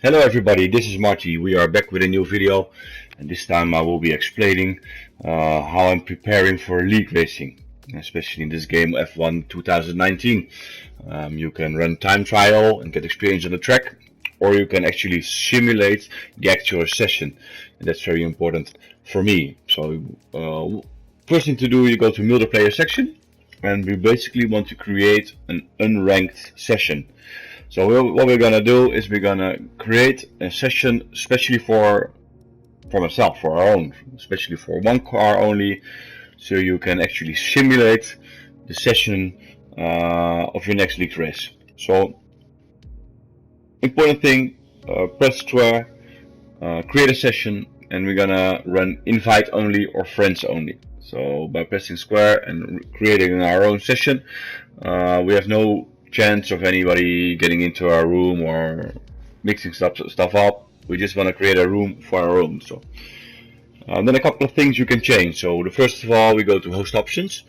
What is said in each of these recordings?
Hello everybody, this is Marty. We are back with a new video, and this time I will be explaining how I'm preparing for league racing, especially in this game F1 2019. You can run time trial and get experience on the track, or you can actually simulate the actual session, and that's very important for me. So first thing to do, you go to multiplayer section, and we basically want to create an unranked session. So what we're gonna do is we're gonna create a session especially for myself, for our own, especially for one car only, so you can actually simulate the session of your next league race. So important thing, press square, create a session, and we're gonna run invite only or friends only. So by pressing square and creating our own session, we have no chance of anybody getting into our room or mixing stuff up. We just want to create a room for our own. So then a couple of things you can change. So the first of all, we go to host options,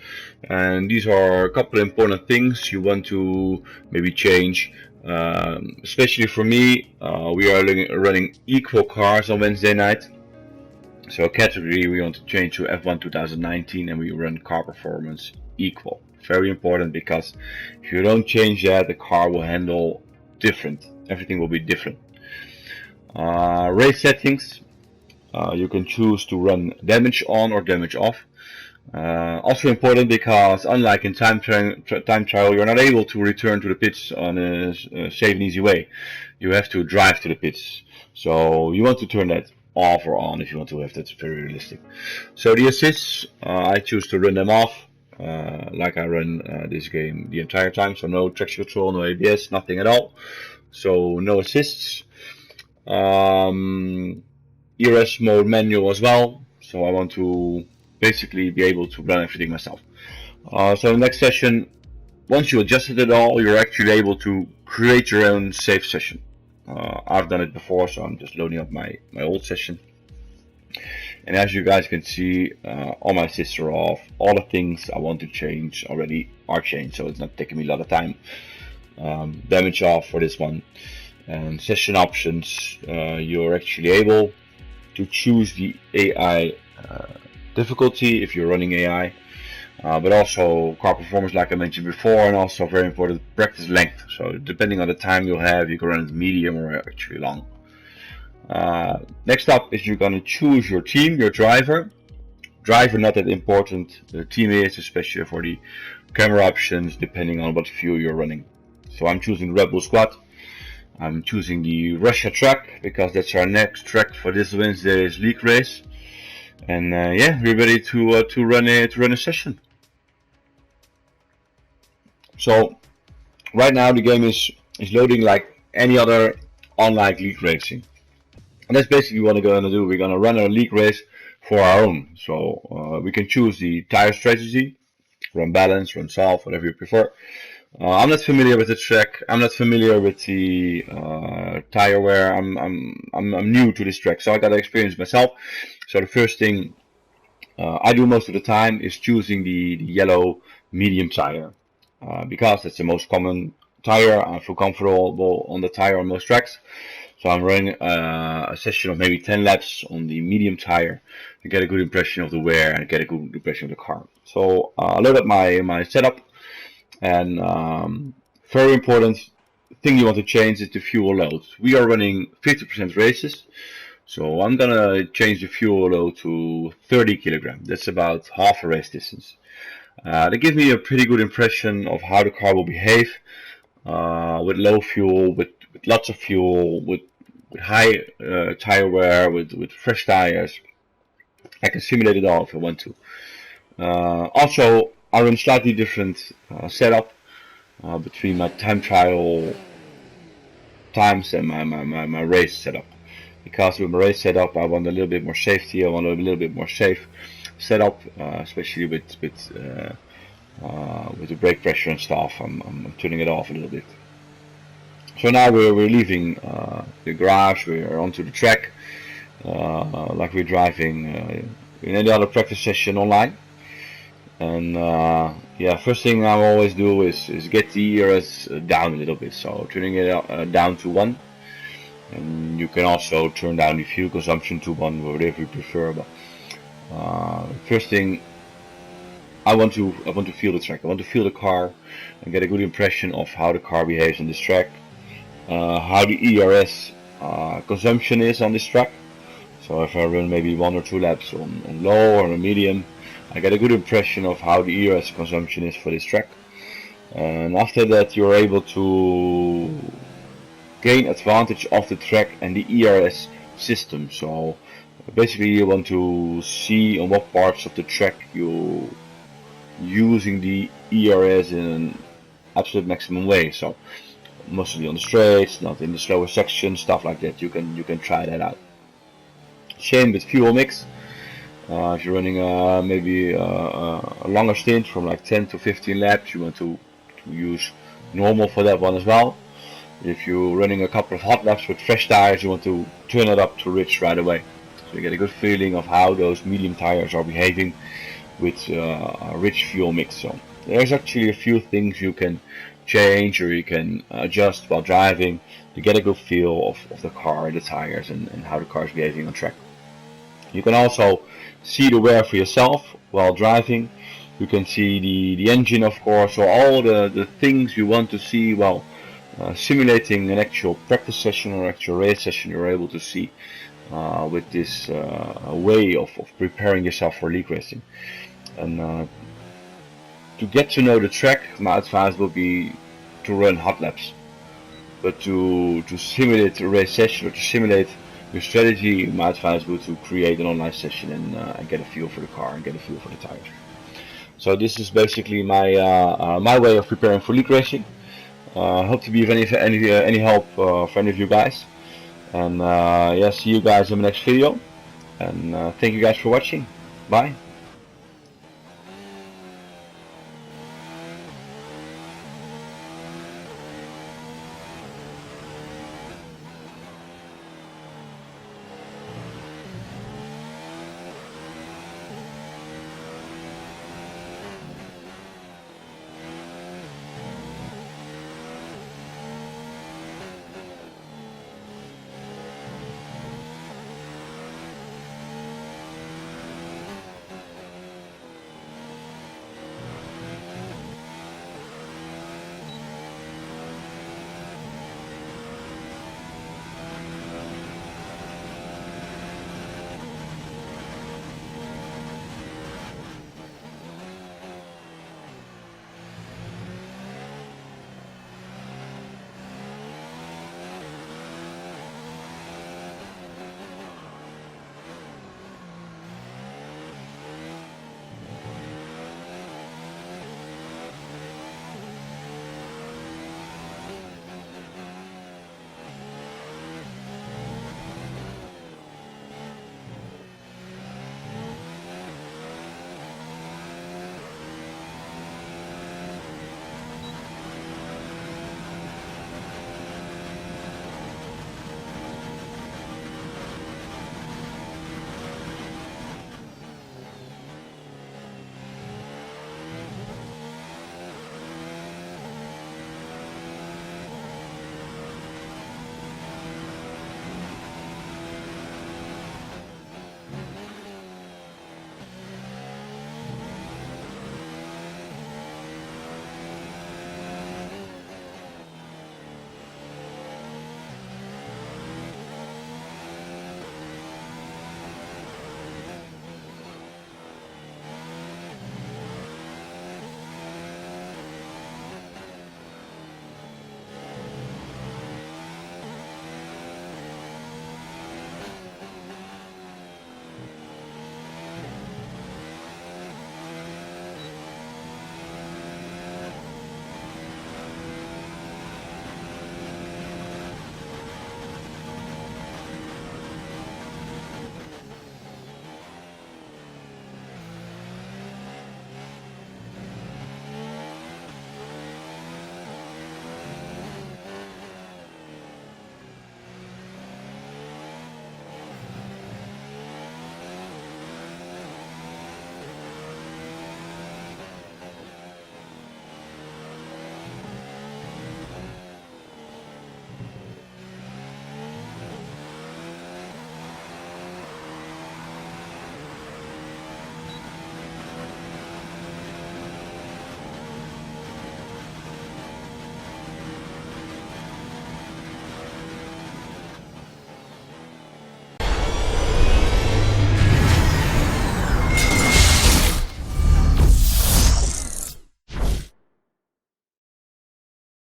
and these are a couple of important things you want to maybe change. Especially for me, we are running equal cars on Wednesday night. So category we want to change to F1 2019, and we run car performance equal. Very important, because if you don't change that, the car will handle different. Everything will be different. Race settings, you can choose to run damage on or damage off. Also important, because unlike in time trial, you're not able to return to the pits on a safe and easy way. You have to drive to the pits. So you want to turn that off or on if you want to have that very realistic. So the assists, I choose to run them off. Like I run this game the entire time, so no traction control, no ABS, nothing at all. So no assists. ERS mode manual as well. So I want to basically be able to run everything myself. So the next session, once you adjusted it all, you're actually able to create your own safe session. I've done it before, so I'm just loading up my old session. And as you guys can see, all my assists are off. All the things I want to change already are changed, so it's not taking me a lot of time. Damage off for this one. And session options, you're actually able to choose the AI difficulty if you're running AI. But also car performance, like I mentioned before, and also very important, practice length. So depending on the time you'll have, you can run it medium or actually long. Next up is you're going to choose your team, your driver. Driver not that important, the team is, especially for the camera options, depending on what fuel you're running. So I'm choosing Red Bull Squad. I'm choosing the Russia track, because that's our next track for this Wednesday's league race. And yeah, we're ready to run a session. So right now the game is loading like any other online league racing. And that's basically what we're going to do. We're going to run a league race for our own. So we can choose the tire strategy, run balance, run soft, whatever you prefer. I'm not familiar with the track. I'm not familiar with the tire wear. I'm new to this track, so I got to experience myself. So the first thing I do most of the time is choosing the yellow medium tire, because that's the most common tire. I feel comfortable on the tire on most tracks. So I'm running a session of maybe 10 laps on the medium tire to get a good impression of the wear and get a good impression of the car. So I load up my setup, and very important thing you want to change is the fuel load. We are running 50% races, so I'm gonna change the fuel load to 30 kilograms. That's about half a race distance. That gives me a pretty good impression of how the car will behave with low fuel, with lots of fuel, with high tire wear, with fresh tires. I can simulate it all if I want to. Also, I run slightly different setup between my time trial times and my race setup. Because with my race setup, I want a little bit more safety. I want a little bit more safe setup, especially with the brake pressure and stuff. I'm turning it off a little bit. So now we're leaving the garage. We're onto the track, like we're driving in any other practice session online. And yeah, first thing I always do is get the ERS down a little bit. So turning it down to 1. and you can also turn down the fuel consumption to 1, whatever you prefer. But first thing, I want to feel the track. I want to feel the car and get a good impression of how the car behaves on this track, how the ERS consumption is on this track. So if I run maybe 1 or 2 laps on low or on medium, I get a good impression of how the ERS consumption is for this track. And after that, you're able to gain advantage of the track and the ERS system. So basically you want to see on what parts of the track you're using the ERS in an absolute maximum way. So mostly on the straights, not in the slower sections, stuff like that. You can try that out. Same with fuel mix. If you're running maybe a longer stint from like 10 to 15 laps, you want to use normal for that one as well. If you're running a couple of hot laps with fresh tires, you want to turn it up to rich right away. So you get a good feeling of how those medium tires are behaving with a rich fuel mix. So there's actually a few things you can change or you can adjust while driving to get a good feel of the car, the tires, and how the car is behaving on track. You can also see the wear for yourself while driving. You can see the engine, of course, so all the things you want to see while simulating an actual practice session or actual race session. You're able to see with this way of preparing yourself for league racing. And to get to know the track, my advice will be to run hot laps. But to simulate a race session or to simulate your strategy, my advice would to create an online session and get a feel for the car and get a feel for the tires. So this is basically my my way of preparing for league racing. Hope to be of any help for any of you guys. And yeah, see you guys in the next video. And thank you guys for watching. Bye.